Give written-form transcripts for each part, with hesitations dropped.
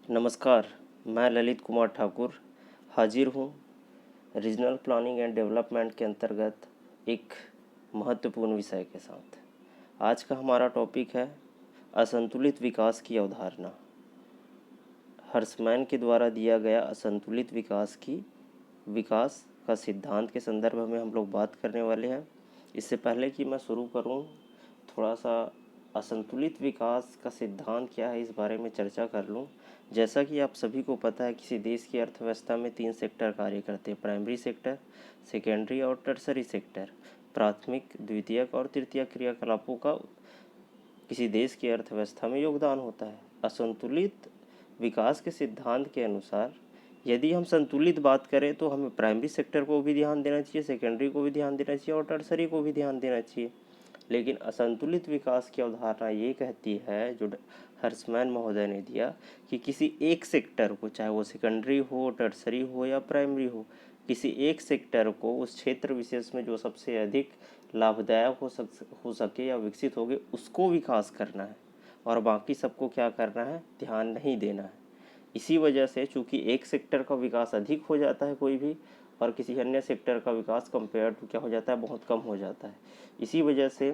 नमस्कार, मैं ललित कुमार ठाकुर हाजिर हूँ रीजनल प्लानिंग एंड डेवलपमेंट के अंतर्गत एक महत्वपूर्ण विषय के साथ। आज का हमारा टॉपिक है असंतुलित विकास की अवधारणा। हर्समैन के द्वारा दिया गया असंतुलित विकास का सिद्धांत के संदर्भ में हम लोग बात करने वाले हैं। इससे पहले कि मैं शुरू करूं, थोड़ा सा असंतुलित विकास का सिद्धांत क्या है इस बारे में चर्चा कर लूं। जैसा कि आप सभी को पता है, किसी देश की अर्थव्यवस्था में 3 सेक्टर कार्य करते हैं: प्राइमरी सेक्टर, सेकेंडरी और टर्सरी सेक्टर। प्राथमिक, द्वितीयक और तृतीयक क्रियाकलापों का किसी देश की अर्थव्यवस्था में योगदान होता है। असंतुलित विकास के सिद्धांत के अनुसार यदि हम संतुलित बात करें तो हमें प्राइमरी सेक्टर को भी ध्यान देना चाहिए, सेकेंडरी को भी ध्यान देना चाहिए और टर्सरी को भी ध्यान देना चाहिए। लेकिन असंतुलित विकास की अवधारणा ये कहती है, जो हर्समैन महोदय ने दिया, कि किसी एक सेक्टर को, चाहे वो सेकेंडरी हो, टर्सरी हो या प्राइमरी हो, किसी एक सेक्टर को उस क्षेत्र विशेष में जो सबसे अधिक लाभदायक हो सके या विकसित हो गए, उसको विकास करना है और बाकी सबको क्या करना है, ध्यान नहीं देना है। इसी वजह से चूंकि एक सेक्टर का विकास अधिक हो जाता है कोई भी, और किसी अन्य सेक्टर का विकास कंपेयर टू क्या हो जाता है, बहुत कम हो जाता है। इसी वजह से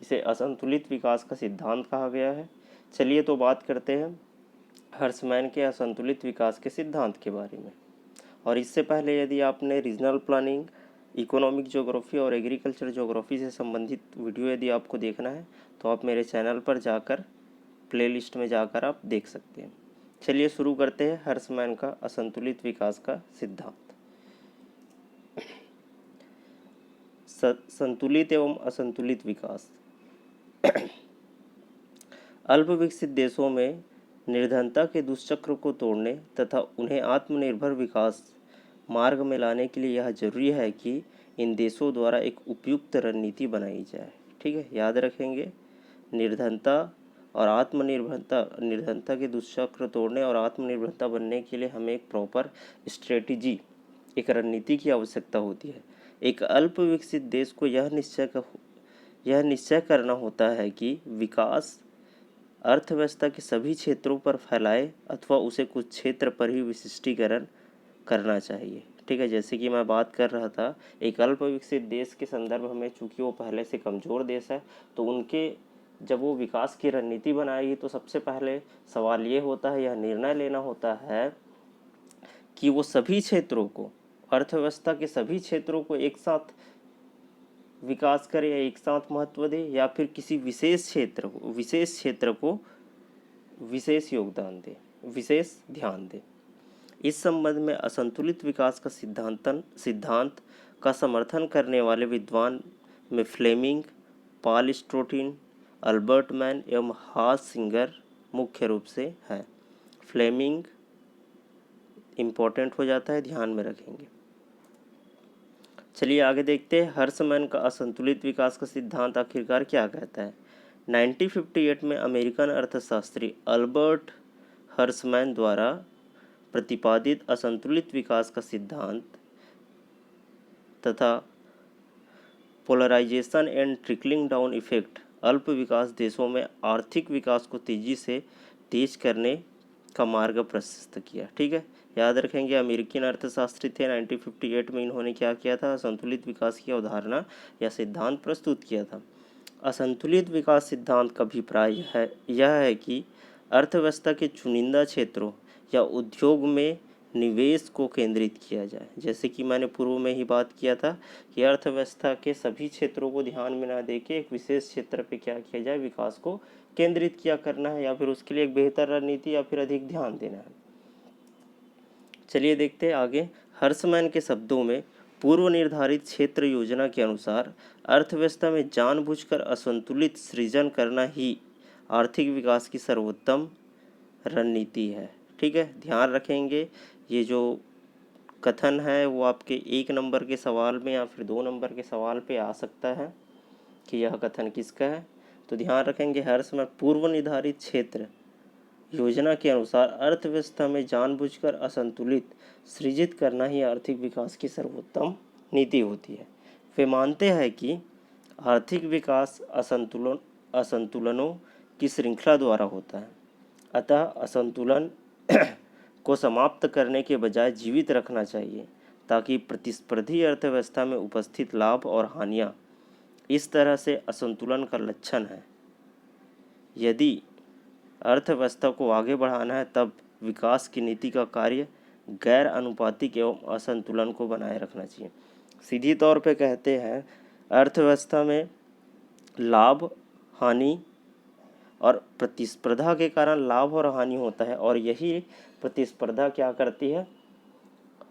इसे असंतुलित विकास का सिद्धांत कहा गया है। चलिए तो बात करते हैं हर्समैन के असंतुलित विकास के सिद्धांत के बारे में। और इससे पहले यदि आपने रीजनल प्लानिंग, इकोनॉमिक ज्योग्राफी और एग्रीकल्चर ज्योग्राफी से संबंधित वीडियो यदि आपको देखना है तो आप मेरे चैनल पर जाकर प्लेलिस्ट में जाकर आप देख सकते हैं। चलिए शुरू करते हैं हर्समैन का असंतुलित विकास का सिद्धांत। संतुलित एवं असंतुलित विकास। अल्प विकसित देशों में निर्धनता के दुष्चक्र को तोड़ने तथा उन्हें आत्मनिर्भर विकास मार्ग में लाने के लिए यह जरूरी है कि इन देशों द्वारा एक उपयुक्त रणनीति बनाई जाए। ठीक है, याद रखेंगे, निर्धनता और निर्धनता के दुष्चक्र तोड़ने और आत्मनिर्भरता बनने के लिए हमें एक प्रॉपर स्ट्रेटजी, एक रणनीति की आवश्यकता होती है। एक अल्प विकसित देश को यह निश्चय करना होता है कि विकास अर्थव्यवस्था के सभी क्षेत्रों पर फैलाए अथवा उसे कुछ क्षेत्र पर ही विशिष्टीकरण करना चाहिए। ठीक है, जैसे कि मैं बात कर रहा था, एक अल्प विकसित देश के संदर्भ में चूंकि वो पहले से कमज़ोर देश है, तो उनके जब वो विकास की रणनीति बनाएगी तो सबसे पहले सवाल ये होता है, यह निर्णय लेना होता है कि वो सभी क्षेत्रों को, अर्थव्यवस्था के सभी क्षेत्रों को एक साथ विकास करे या एक साथ महत्व दे, या फिर किसी विशेष क्षेत्र को विशेष योगदान दे, विशेष ध्यान दे। इस संबंध में असंतुलित विकास का सिद्धांत का समर्थन करने वाले विद्वान में फ्लेमिंग, पॉल स्ट्रोटिन, अल्बर्ट मैन एवं हास सिंगर मुख्य रूप से है। फ्लेमिंग इम्पोर्टेंट हो जाता है, ध्यान में रखेंगे। चलिए आगे देखते हैं हर्समैन का असंतुलित विकास का सिद्धांत आखिरकार क्या कहता है। 1958 में अमेरिकन अर्थशास्त्री अल्बर्ट हर्समैन द्वारा प्रतिपादित असंतुलित विकास का सिद्धांत तथा polarization and trickling down effect अल्प विकास देशों में आर्थिक विकास को तेजी से तेज करने का मार्ग प्रशस्त किया। ठीक है, याद रखेंगे, अमेरिकन अर्थशास्त्री थे। 1958 में इन्होंने क्या किया था, असंतुलित विकास की अवधारणा या सिद्धांत प्रस्तुत किया था। असंतुलित विकास सिद्धांत का अभिप्राय यह है कि अर्थव्यवस्था के चुनिंदा क्षेत्रों या उद्योग में निवेश को केंद्रित किया जाए। जैसे कि मैंने पूर्व में ही बात किया था कि अर्थव्यवस्था के सभी क्षेत्रों को ध्यान में ना देके एक विशेष क्षेत्र पे क्या किया जाए, विकास को केंद्रित किया करना है, या फिर उसके लिए एक बेहतर रणनीति या फिर अधिक ध्यान देना है। चलिए देखते हैं आगे। हर्समैन के शब्दों में, पूर्व निर्धारित क्षेत्र योजना के अनुसार अर्थव्यवस्था में जानबूझकर असंतुलित सृजन करना ही आर्थिक विकास की सर्वोत्तम रणनीति है। ठीक है, ध्यान रखेंगे, ये जो कथन है वो आपके 1 नंबर के सवाल में या फिर 2 नंबर के सवाल पे आ सकता है कि यह कथन किसका है। तो ध्यान रखेंगे, हर्समैन पूर्व निर्धारित क्षेत्र योजना के अनुसार अर्थव्यवस्था में जानबूझकर असंतुलित सृजित करना ही आर्थिक विकास की सर्वोत्तम नीति होती है। वे मानते हैं कि आर्थिक विकास असंतुलनों की श्रृंखला द्वारा होता है, अतः असंतुलन को समाप्त करने के बजाय जीवित रखना चाहिए, ताकि प्रतिस्पर्धी अर्थव्यवस्था में उपस्थित लाभ और हानियाँ इस तरह से असंतुलन का लक्षण है। यदि अर्थव्यवस्था को आगे बढ़ाना है, तब विकास की नीति का कार्य गैर अनुपातिक एवं असंतुलन को बनाए रखना चाहिए। सीधी तौर पे कहते हैं, अर्थव्यवस्था में लाभ, हानि और प्रतिस्पर्धा के कारण लाभ और हानि होता है, और यही प्रतिस्पर्धा क्या करती है,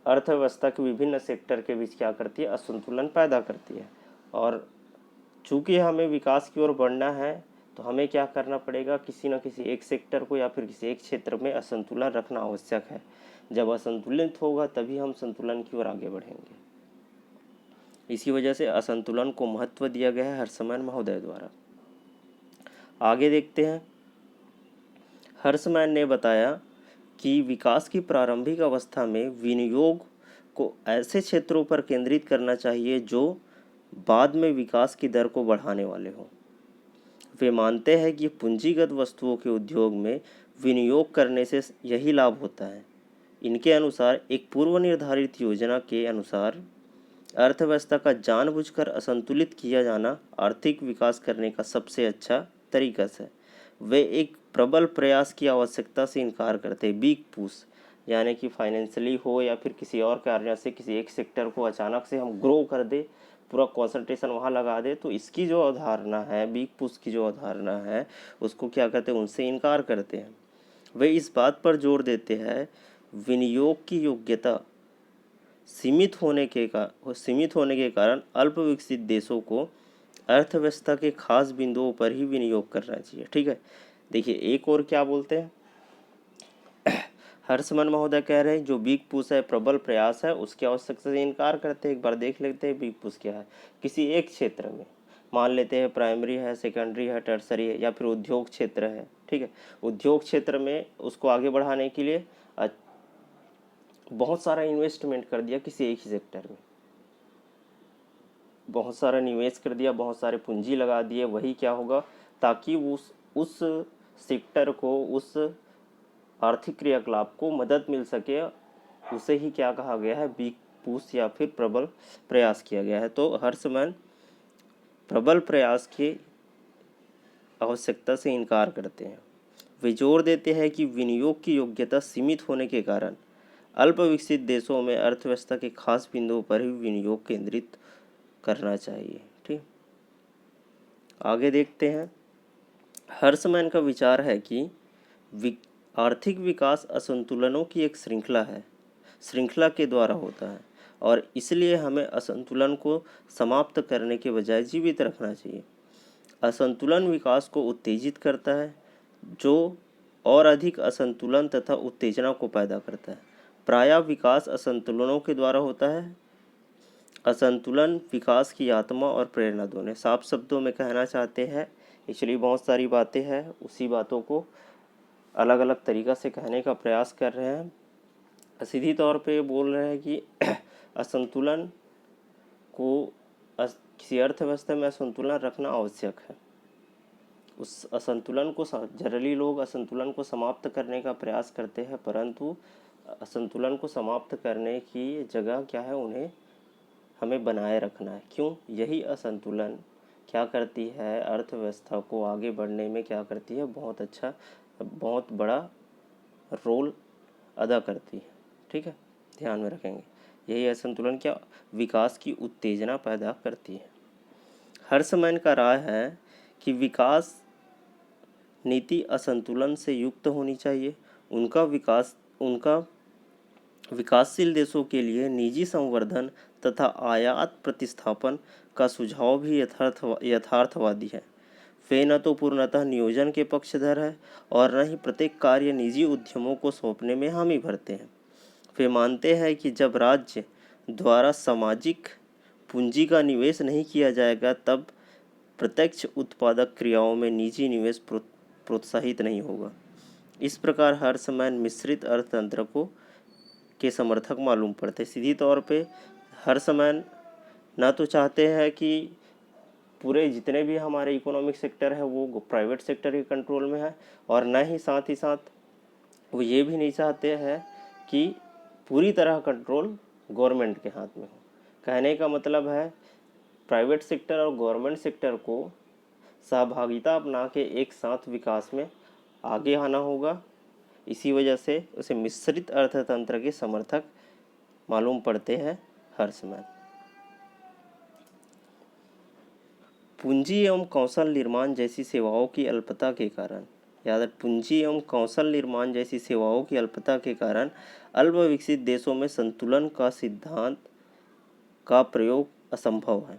अर्थव्यवस्था के विभिन्न सेक्टर के बीच क्या करती है, असंतुलन पैदा करती है। और चूंकि हमें विकास की ओर बढ़ना है, तो हमें क्या करना पड़ेगा, किसी न किसी एक सेक्टर को या फिर किसी एक क्षेत्र में असंतुलन रखना आवश्यक है। जब असंतुलित होगा तभी हम संतुलन की ओर आगे बढ़ेंगे। इसी वजह से असंतुलन को महत्व दिया गया है हर्षमैन महोदय द्वारा। आगे देखते हैं। हर्षमैन ने बताया कि विकास की प्रारंभिक अवस्था में विनियोग को ऐसे क्षेत्रों पर केंद्रित करना चाहिए जो बाद में विकास की दर को बढ़ाने वाले हों। वे मानते हैं कि पूंजीगत वस्तुओं के उद्योग में विनियोग करने से यही लाभ होता है। इनके अनुसार एक पूर्व निर्धारित योजना के अनुसार अर्थव्यवस्था का जानबूझकर असंतुलित किया जाना आर्थिक विकास करने का सबसे अच्छा तरीका है। वे एक प्रबल प्रयास की आवश्यकता से इनकार करते हैं। बिग पुश, यानी कि फाइनेंशियली हो या फिर किसी और कारण से किसी एक सेक्टर को अचानक से हम ग्रो कर दे, पूरा कंसंट्रेशन वहाँ लगा दे, तो इसकी जो अवधारणा है, बिग पुश की जो अवधारणा है, उसको क्या करते हैं, उनसे इनकार करते हैं। वे इस बात पर जोर देते हैं, विनियोग की योग्यता सीमित होने के कारण अल्प विकसित देशों को अर्थव्यवस्था के खास बिंदुओं पर ही विनियोग करना चाहिए। ठीक है, देखिए एक और क्या बोलते हैं, हर्षमैन महोदय कह रहे हैं जो बिग पुश है, प्रबल प्रयास है, उसकी आवश्यकता से इनकार करते हैं। एक बार देख लेते हैं बिग पुश क्या है। किसी एक क्षेत्र में मान लेते हैं, प्राइमरी है, सेकेंडरी है, टर्सरी है, या फिर उद्योग क्षेत्र है। ठीक है, उद्योग क्षेत्र में उसको आगे बढ़ाने के लिए बहुत सारा इन्वेस्टमेंट कर दिया किसी एक ही सेक्टर में, बहुत सारा निवेश कर दिया, बहुत सारे पूंजी लगा दिए। वही क्या होगा, ताकि उस सेक्टर को, उस आर्थिक क्रियाकलाप को मदद मिल सके, उसे ही क्या कहा गया है, बिग पुश या फिर प्रबल प्रयास किया गया है। तो हर्षमैन प्रबल प्रयास की आवश्यकता से इनकार करते हैं। वे जोर देते हैं कि विनियोग की योग्यता सीमित होने के कारण अल्प विकसित देशों में अर्थव्यवस्था के खास बिंदुओं पर ही विनियोग केंद्रित करना चाहिए। ठीक, आगे देखते हैं। हर्षमैन का विचार है कि आर्थिक विकास असंतुलनों की एक श्रृंखला के द्वारा होता है, और इसलिए हमें असंतुलन को समाप्त करने के बजाय जीवित रखना चाहिए। असंतुलन विकास को उत्तेजित करता है, जो और अधिक असंतुलन तथा उत्तेजना को पैदा करता है। प्रायः विकास असंतुलनों के द्वारा होता है। असंतुलन विकास की आत्मा और प्रेरणा दोनों। साफ शब्दों में कहना चाहते हैं, एक्चुअली बहुत सारी बातें हैं, उसी बातों को अलग अलग तरीक़ा से कहने का प्रयास कर रहे हैं। सीधी तौर पे बोल रहे हैं कि असंतुलन को, किसी अर्थव्यवस्था में असंतुलन रखना आवश्यक है। उस असंतुलन को, जनरली लोग असंतुलन को समाप्त करने का प्रयास करते हैं, परंतु असंतुलन को समाप्त करने की जगह क्या है, उन्हें हमें बनाए रखना है। क्यों? यही असंतुलन क्या करती है, अर्थव्यवस्था को आगे बढ़ने में क्या करती है, बहुत बड़ा रोल अदा करती है। ठीक है, ध्यान में रखेंगे। यही असंतुलन क्या, विकास की उत्तेजना पैदा करती है। हर्षमैन का राय है कि विकास नीति असंतुलन से युक्त होनी चाहिए। उनका विकासशील देशों के लिए निजी संवर्धन तथा आयात प्रतिस्थापन का सुझाव भी यथार्थवादी है। वे न तो पूर्णतः नियोजन के पक्षधर है और न ही प्रत्येक कार्य निजी उद्यमों को सौंपने में हामी भरते हैं। वे मानते हैं कि जब राज्य द्वारा सामाजिक पूंजी का निवेश नहीं किया जाएगा, तब प्रत्यक्ष उत्पादक क्रियाओं में निजी निवेश प्रोत्साहित नहीं होगा। इस प्रकार हर्षमैन मिश्रित अर्थतंत्र के समर्थक मालूम पड़ते। सीधी तौर पे हर्षमैन ना तो चाहते हैं कि पूरे जितने भी हमारे इकोनॉमिक सेक्टर है वो प्राइवेट सेक्टर के कंट्रोल में है, और न ही साथ वो ये भी नहीं चाहते हैं कि पूरी तरह कंट्रोल गवर्नमेंट के हाथ में हो। कहने का मतलब है प्राइवेट सेक्टर और गवर्नमेंट सेक्टर को सहभागिता अपना के एक साथ विकास में आगे आना होगा। इसी वजह से उसे मिश्रित अर्थतंत्र के समर्थक मालूम पड़ते हैं हर्समैन। पूंजी एवं कौशल निर्माण जैसी सेवाओं की अल्पता के कारण, याद है, पूंजी एवं कौशल निर्माण जैसी सेवाओं की अल्पता के कारण अल्प विकसित देशों में संतुलन का सिद्धांत का प्रयोग असंभव है।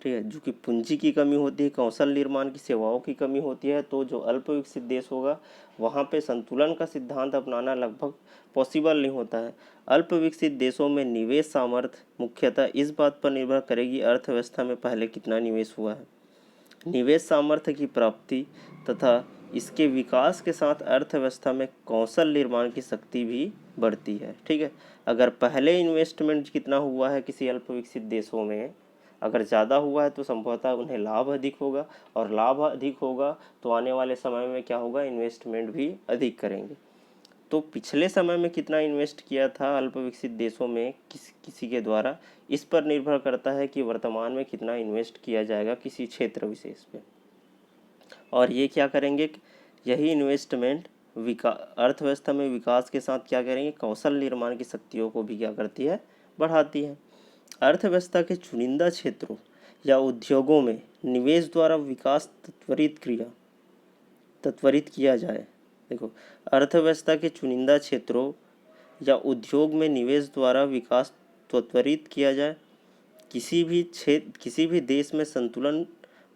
ठीक है, जो कि पूंजी की कमी होती है, कौशल निर्माण की सेवाओं की कमी होती है, तो जो अल्प विकसित देश होगा वहाँ पे संतुलन का सिद्धांत अपनाना लगभग पॉसिबल नहीं होता है। अल्प विकसित देशों में निवेश सामर्थ्य मुख्यतः इस बात पर निर्भर करेगी अर्थव्यवस्था में पहले कितना निवेश हुआ है। निवेश सामर्थ्य की प्राप्ति तथा इसके विकास के साथ अर्थव्यवस्था में कौशल निर्माण की शक्ति भी बढ़ती है। ठीक है, अगर पहले इन्वेस्टमेंट कितना हुआ है किसी अल्प विकसित देशों में, अगर ज़्यादा हुआ है तो संभवतः उन्हें लाभ अधिक होगा, और लाभ अधिक होगा तो आने वाले समय में क्या होगा, इन्वेस्टमेंट भी अधिक करेंगे। तो पिछले समय में कितना इन्वेस्ट किया था अल्प विकसित देशों में किसी के द्वारा, इस पर निर्भर करता है कि वर्तमान में कितना इन्वेस्ट किया जाएगा किसी क्षेत्र विशेष पे। और ये क्या करेंगे, यही इन्वेस्टमेंट अर्थव्यवस्था में विकास के साथ क्या करेंगे, कौशल निर्माण की शक्तियों को भी क्या करती है, बढ़ाती है। अर्थव्यवस्था के चुनिंदा क्षेत्रों या उद्योगों में निवेश द्वारा विकास त्वरित किया जाए। देखो, अर्थव्यवस्था के चुनिंदा क्षेत्रों या उद्योग में निवेश द्वारा विकास त्वरित किया जाए। किसी भी देश में संतुलन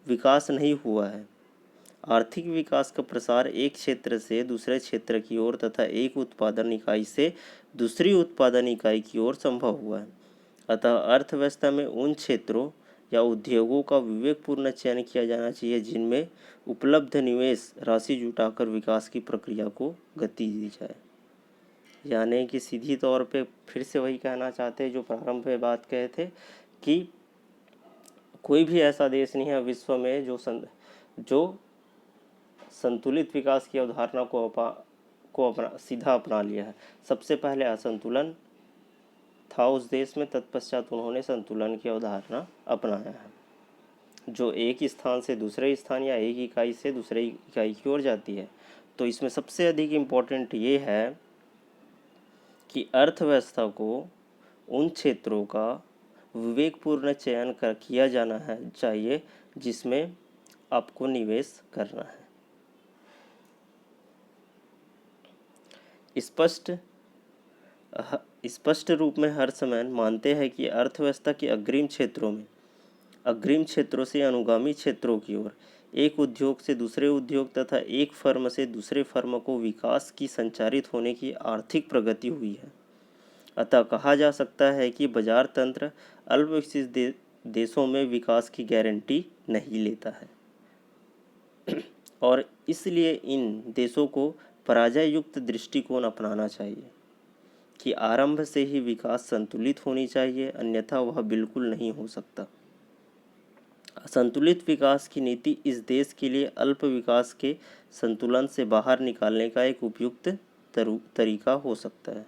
विकास नहीं हुआ है। आर्थिक विकास का प्रसार एक क्षेत्र से दूसरे क्षेत्र की ओर तथा एक उत्पादन इकाई से दूसरी उत्पादन इकाई की ओर संभव हुआ है। अतः अर्थव्यवस्था में उन क्षेत्रों या उद्योगों का विवेकपूर्ण चयन किया जाना चाहिए जिनमें उपलब्ध निवेश राशि जुटाकर विकास की प्रक्रिया को गति दी जाए। यानी कि सीधी तौर पे फिर से वही कहना चाहते हैं जो प्रारंभ में बात कहे थे कि कोई भी ऐसा देश नहीं है विश्व में जो संतुलित विकास की अवधारणा को सीधा अपना लिया है। सबसे पहले असंतुलन था उस देश में, तत्पश्चात उन्होंने संतुलन की अवधारणा अपनाया है, जो एक स्थान से दूसरे स्थान या एक इकाई से दूसरे इकाई की ओर जाती है। तो इसमें सबसे अधिक इम्पोर्टेंट ये है कि अर्थव्यवस्था को उन क्षेत्रों का विवेकपूर्ण चयन किया जाना चाहिए जिसमें आपको निवेश करना है। स्पष्ट रूप में हर्समैन मानते हैं कि अर्थव्यवस्था के अग्रिम क्षेत्रों से अनुगामी क्षेत्रों की ओर, एक उद्योग से दूसरे उद्योग तथा एक फर्म से दूसरे फर्म को विकास की संचारित होने की आर्थिक प्रगति हुई है। अतः कहा जा सकता है कि बाजार तंत्र अल्प विकसित देशों में विकास की गारंटी नहीं लेता है और इसलिए इन देशों को पराजय युक्त दृष्टिकोण अपनाना चाहिए कि आरंभ से ही विकास संतुलित होनी चाहिए, अन्यथा वह बिल्कुल नहीं हो सकता। असंतुलित विकास की नीति इस देश के लिए अल्प विकास के संतुलन से बाहर निकालने का एक उपयुक्त तरीका हो सकता है।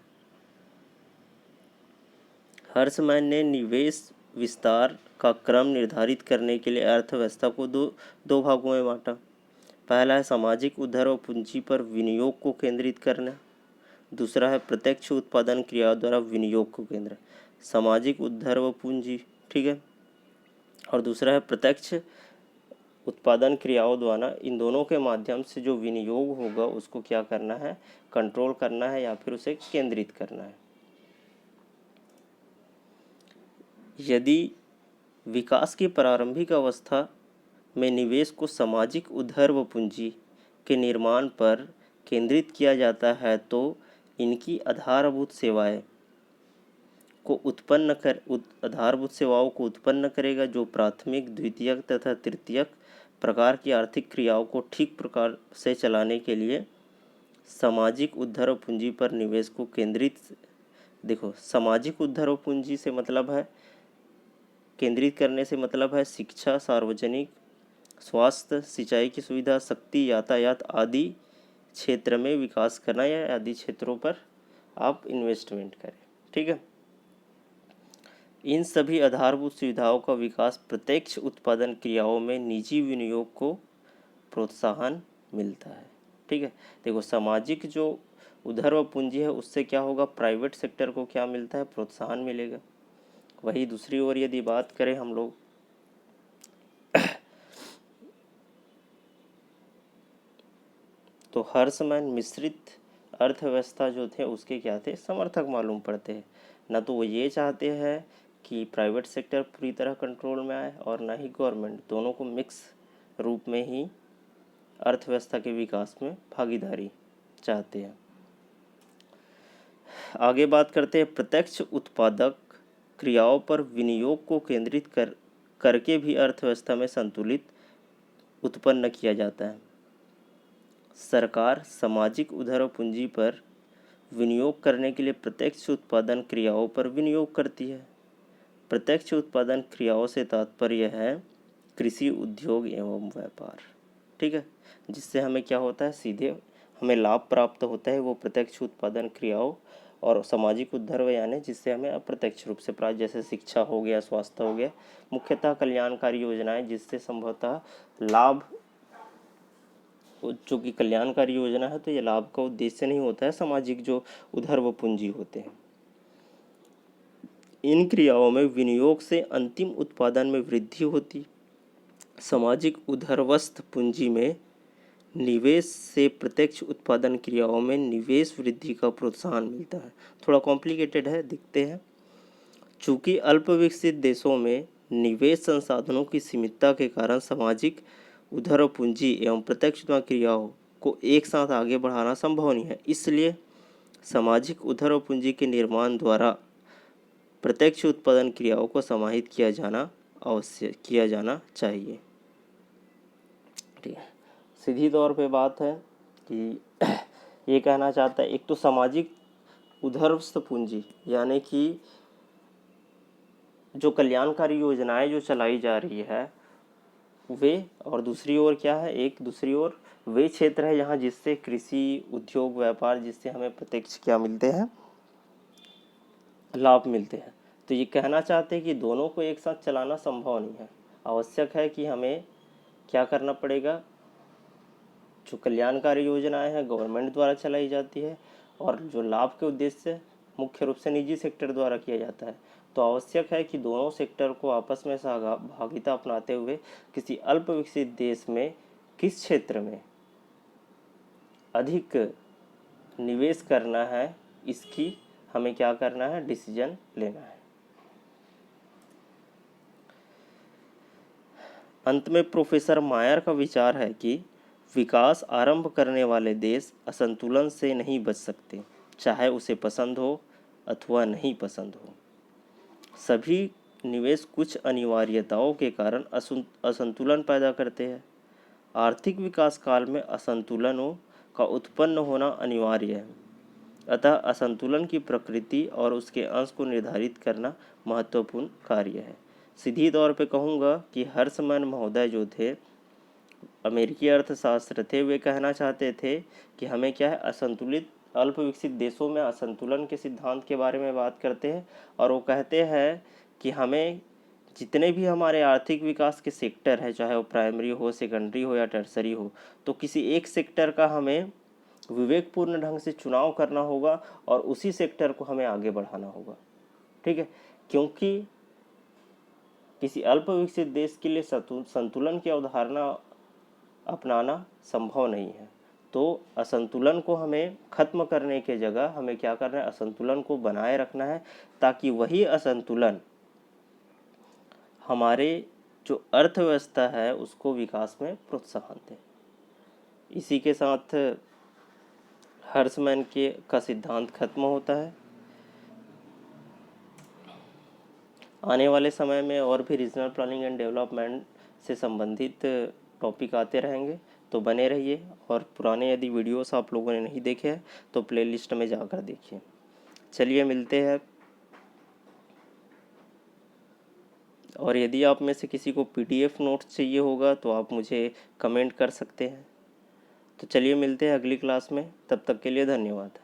हर्समैन ने निवेश विस्तार का क्रम निर्धारित करने के लिए अर्थव्यवस्था को दो भागों में बांटा। पहला है सामाजिक उद्धार और पूंजी पर विनियोग को केंद्रित करना। दूसरा है प्रत्यक्ष उत्पादन क्रिया द्वारा विनियोग को केंद्र, सामाजिक उद्धार व पूंजी, ठीक है, और दूसरा है प्रत्यक्ष उत्पादन क्रियाओं द्वारा इन दोनों के माध्यम से जो विनियोग होगा उसको क्या करना है, कंट्रोल करना है या फिर उसे केंद्रित करना है। यदि विकास की प्रारंभिक अवस्था में निवेश को सामाजिक उद्धार व पूंजी के निर्माण पर केंद्रित किया जाता है तो इनकी आधारभूत सेवाओं को उत्पन्न करेगा जो प्राथमिक, द्वितीयक तथा तृतीयक प्रकार की आर्थिक क्रियाओं को ठीक प्रकार से चलाने के लिए सामाजिक उद्धार पूंजी पर निवेश को केंद्रित। देखो, सामाजिक उद्धार पूंजी से मतलब है, केंद्रित करने से मतलब है शिक्षा, सार्वजनिक स्वास्थ्य, सिंचाई की सुविधा, शक्ति, यातायात आदि क्षेत्र में विकास करना या आदि क्षेत्रों पर आप इन्वेस्टमेंट करें। ठीक है, इन सभी आधारभूत सुविधाओं का विकास प्रत्यक्ष उत्पादन क्रियाओं में निजी विनियोग को प्रोत्साहन मिलता है। ठीक है, देखो सामाजिक जो उधर व पूंजी है उससे क्या होगा, प्राइवेट सेक्टर को क्या मिलता है, प्रोत्साहन मिलेगा। वही दूसरी ओर यदि बात करें हम लोग तो हर्षमैन मिश्रित अर्थव्यवस्था जो थे उसके क्या थे, समर्थक मालूम पड़ते हैं। ना तो वो ये चाहते हैं कि प्राइवेट सेक्टर पूरी तरह कंट्रोल में आए और ना ही गवर्नमेंट, दोनों को मिक्स रूप में ही अर्थव्यवस्था के विकास में भागीदारी चाहते हैं। आगे बात करते हैं, प्रत्यक्ष उत्पादक क्रियाओं पर विनियोग को केंद्रित करके भी अर्थव्यवस्था में संतुलित उत्पन्न किया जाता है। सरकार सामाजिक उधर पूंजी पर विनियोग करने के लिए प्रत्यक्ष उत्पादन क्रियाओं पर विनियोग करती है। प्रत्यक्ष उत्पादन क्रियाओं से तात्पर्य है कृषि, उद्योग एवं व्यापार। ठीक है, जिससे हमें क्या होता है, सीधे हमें लाभ प्राप्त होता है, वो प्रत्यक्ष उत्पादन क्रियाओं और सामाजिक उद्धर्व यानी जिससे हमें अप्रत्यक्ष रूप से प्राप्त, जैसे शिक्षा हो गया, स्वास्थ्य हो गया, मुख्यतः कल्याणकारी योजनाएं जिससे संभवतः लाभ, जो कि कल्याणकारी योजना है तो ये लाभ का उद्देश्य नहीं होता है, सामाजिक जो उधर्व पूंजी होते हैं। इन क्रियाओं में विनियोग से अंतिम उत्पादन में वृद्धि होती। सामाजिक उधर्वस्थ पूंजी में निवेश से प्रत्यक्ष उत्पादन क्रियाओं में निवेश वृद्धि का प्रोत्साहन मिलता है। थोड़ा कॉम्प्लिकेटेड है, दिखते हैं। चूंकि अल्प विकसित देशों में निवेश संसाधनों की सीमितता के कारण सामाजिक उधर पूंजी एवं प्रत्यक्ष क्रियाओं को एक साथ आगे बढ़ाना संभव नहीं है, इसलिए सामाजिक उधर पूंजी के निर्माण द्वारा प्रत्यक्ष उत्पादन क्रियाओं को समाहित किया जाना चाहिए। ठीक है, सीधी तौर पे बात है कि ये कहना चाहता है, एक तो सामाजिक उधरस्थ पूंजी यानी कि जो कल्याणकारी योजनाएं जो चलाई जा रही है वे, और दूसरी ओर क्या है, एक दूसरी ओर वे क्षेत्र है जहाँ जिससे कृषि, उद्योग, व्यापार, जिससे हमें प्रत्यक्ष क्या मिलते हैं, लाभ मिलते हैं। तो ये कहना चाहते हैं कि दोनों को एक साथ चलाना संभव नहीं है, आवश्यक है कि हमें क्या करना पड़ेगा, जो कल्याणकारी योजनाएं हैं गवर्नमेंट द्वारा चलाई जाती है और जो लाभ के उद्देश्य से मुख्य रूप से निजी सेक्टर द्वारा किया जाता है, तो आवश्यक है कि दोनों सेक्टर को आपस में सहभागिता अपनाते हुए किसी अल्प विकसित देश में किस क्षेत्र में अधिक निवेश करना है, इसकी हमें क्या करना है, डिसीजन लेना है। अंत में प्रोफेसर मायर का विचार है कि विकास आरंभ करने वाले देश असंतुलन से नहीं बच सकते, चाहे उसे पसंद हो अथवा नहीं पसंद हो। सभी निवेश कुछ अनिवार्यताओं के कारण असंतुलन पैदा करते हैं। आर्थिक विकास काल में असंतुलनों का उत्पन्न होना अनिवार्य है, अतः असंतुलन की प्रकृति और उसके अंश को निर्धारित करना महत्वपूर्ण कार्य है। सीधी तौर पे कहूँगा कि हर्षमैन महोदय जो थे, अमेरिकी अर्थशास्त्र थे, वे कहना चाहते थे कि हमें क्या है, असंतुलित अल्प विकसित देशों में असंतुलन के सिद्धांत के बारे में बात करते हैं और वो कहते हैं कि हमें जितने भी हमारे आर्थिक विकास के सेक्टर है, चाहे वो प्राइमरी हो, सेकेंडरी हो या टर्सरी हो, तो किसी एक सेक्टर का हमें विवेकपूर्ण ढंग से चुनाव करना होगा और उसी सेक्टर को हमें आगे बढ़ाना होगा। ठीक है, क्योंकि किसी अल्प विकसित देश के लिए संतुलन की अवधारणा अपनाना संभव नहीं है। तो असंतुलन को हमें खत्म करने के जगह हमें क्या करना है, असंतुलन को बनाए रखना है, ताकि वही असंतुलन हमारे जो अर्थव्यवस्था है उसको विकास में प्रोत्साहन दे। इसी के साथ हर्षमैन का सिद्धांत खत्म होता है। आने वाले समय में और भी रीजनल प्लानिंग एंड डेवलपमेंट से संबंधित टॉपिक आते रहेंगे, तो बने रहिए। और पुराने यदि वीडियोस आप लोगों ने नहीं देखे हैं तो प्लेलिस्ट में जाकर देखिए। चलिए मिलते हैं। और यदि आप में से किसी को PDF नोट्स चाहिए होगा तो आप मुझे कमेंट कर सकते हैं। तो चलिए मिलते हैं अगली क्लास में, तब तक के लिए धन्यवाद।